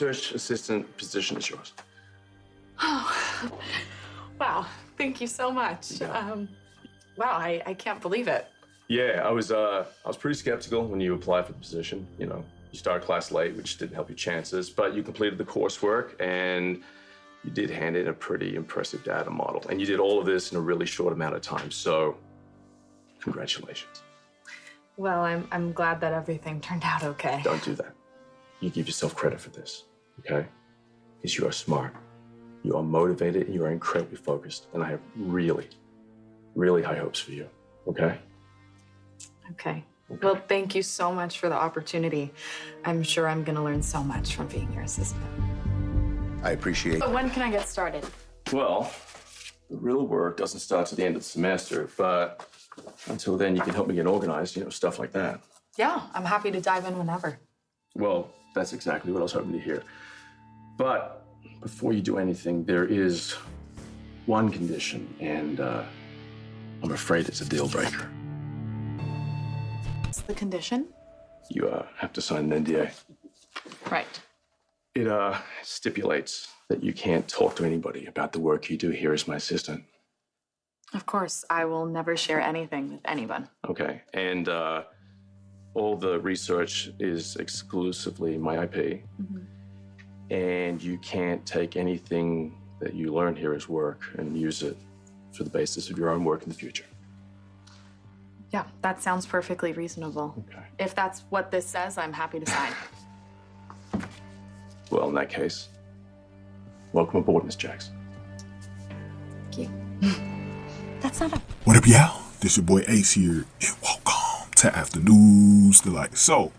research assistant position is yours. Oh, wow. Thank you so much. Wow, I can't believe it. Yeah, I was pretty skeptical when you applied for the position. You know, you started class late, which didn't help your chances, but you completed the coursework and you did hand in a pretty impressive data model. And you did all of this in a really short amount of time. So congratulations. Well, I'm glad that everything turned out okay. Don't do that. You give yourself credit for this, okay? Because you are smart, you are motivated, and you are incredibly focused. And I have really, really high hopes for you, okay? Okay. Well, thank you so much for the opportunity. I'm sure I'm gonna learn so much from being your assistant. I appreciate it. So when can I get started? Well, the real work doesn't start till the end of the semester, but until then, you can help me get organized, you know, stuff like that. Yeah, I'm happy to dive in whenever. Well, that's exactly what I was hoping to hear. But before you do anything, there is one condition, and I'm afraid it's a deal breaker. What's the condition? You have to sign an NDA. Right. It stipulates that you can't talk to anybody about the work you do here as my assistant. Of course, I will never share anything with anyone. Okay, and all the research is exclusively my IP. And you can't take anything that you learn here as work and use it for the basis of your own work in the future. Yeah, that sounds perfectly reasonable. Okay. If that's what this says, I'm happy to sign. Well, in that case, welcome aboard, Miss Jackson. Thank you. That's not a... What up, y'all? This your boy Ace here, and welcome to Afternoons Delight. So,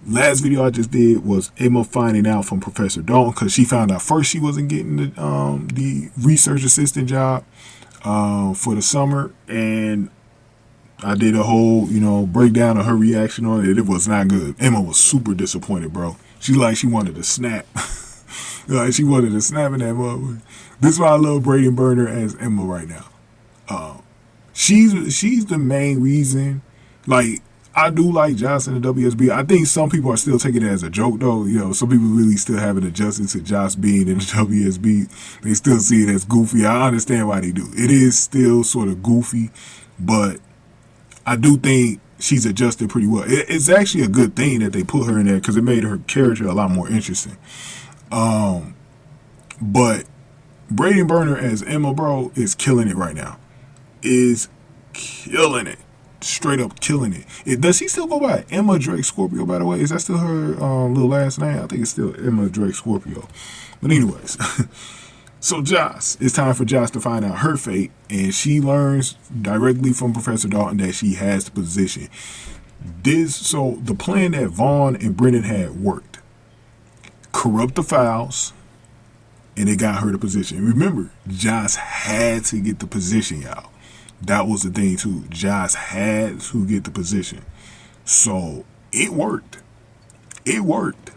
last video I just did was Emma finding out from Professor Dalton, because she found out first she wasn't getting the research assistant job for the summer, and I did a whole, breakdown of her reaction on it. It was not good. Emma was super disappointed, bro. She wanted to snap. She wanted to snap in that motherfucker. This is why I love Braden Burner as Emma right now. She's the main reason. Like, I do like Joss in the WSB. I think some people are still taking it as a joke, though. Some people really still haven't adjusted to Joss being in the WSB. They still see it as goofy. I understand why they do. It is still sort of goofy, but I do think she's adjusted pretty well. It's actually a good thing that they put her in there because it made her character a lot more interesting. But Braden Burner as Emma, bro, is killing it right now. Is killing it. Straight up killing it. Does she still go by Emma Drake Scorpio, by the way? Is that still her little last name? I think it's still Emma Drake Scorpio. But anyways, so Joss, it's time for Joss to find out her fate, and she learns directly from Professor Dalton that she has the position. So the plan that Vaughn and Brennan had worked. Corrupt the files, and it got her the position. Remember, Joss had to get the position, y'all. That was the thing too. Joss had to get the position. So it worked. It worked.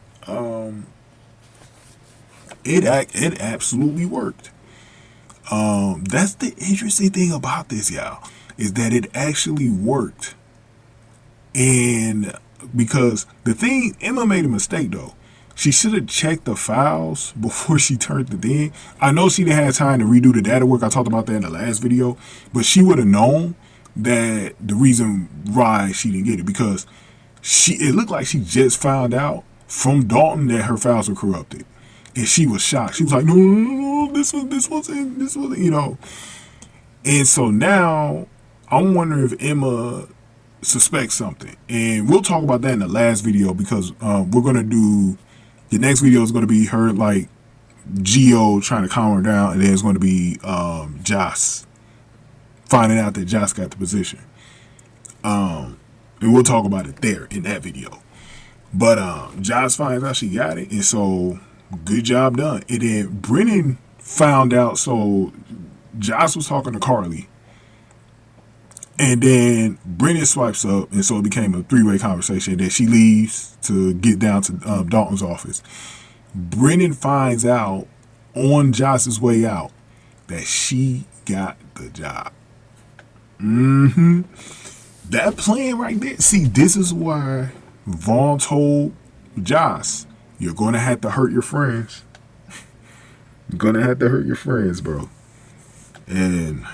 It absolutely worked. That's the interesting thing about this, y'all, is that it actually worked. And because the thing, Emma made a mistake though. She should have checked the files before she turned it in. I know she didn't have time to redo the data work. I talked about that in the last video. But she would have known that the reason why she didn't get it, because it looked like she just found out from Dalton that her files were corrupted. And she was shocked. She was like, no, this wasn't, And so now I'm wondering if Emma suspects something. And we'll talk about that in the last video, because we're going to do... The next video is going to be her, like, Geo trying to calm her down, and then it's going to be Joss finding out that Joss got the position. And we'll talk about it there in that video. But Joss finds out she got it, and so good job done. And then Brennan found out, so Joss was talking to Carly, and then Brennan swipes up, and so it became a three-way conversation. Then she leaves to get down to Dalton's office. Brennan finds out on Joss's way out that she got the job. That plan right there. See, this is why Vaughn told Joss, You're going to have to hurt your friends. You're going to have to hurt your friends, bro. And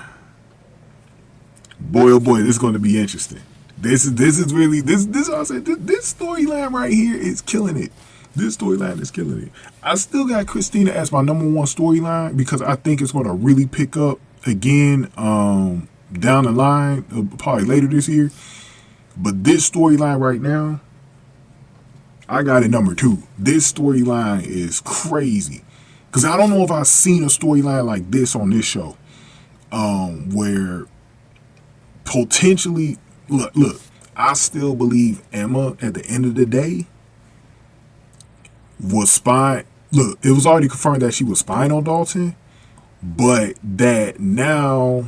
boy, oh boy, this is going to be interesting. This is really, this I said, this storyline right here is killing it. This storyline is killing it. I still got Christina as my number one storyline because I think it's going to really pick up again down the line, probably later this year. But this storyline right now, I got it number 2. This storyline is crazy. Because I don't know if I've seen a storyline like this on this show. Where potentially, look, I still believe Emma at the end of the day was spying. Look, it was already confirmed that she was spying on Dalton. But that now,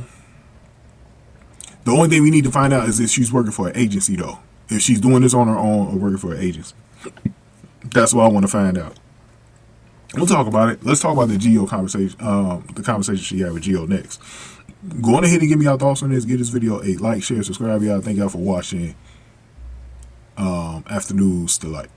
the only thing we need to find out is if she's working for an agency, though. If she's doing this on her own or working for an agency. That's what I want to find out. We'll talk about it. Let's talk about the Geo conversation, the conversation she had with Geo next. Go on ahead and give me your thoughts on this. Give this video a like, share, subscribe, y'all. Thank y'all for watching Afternoons Delight.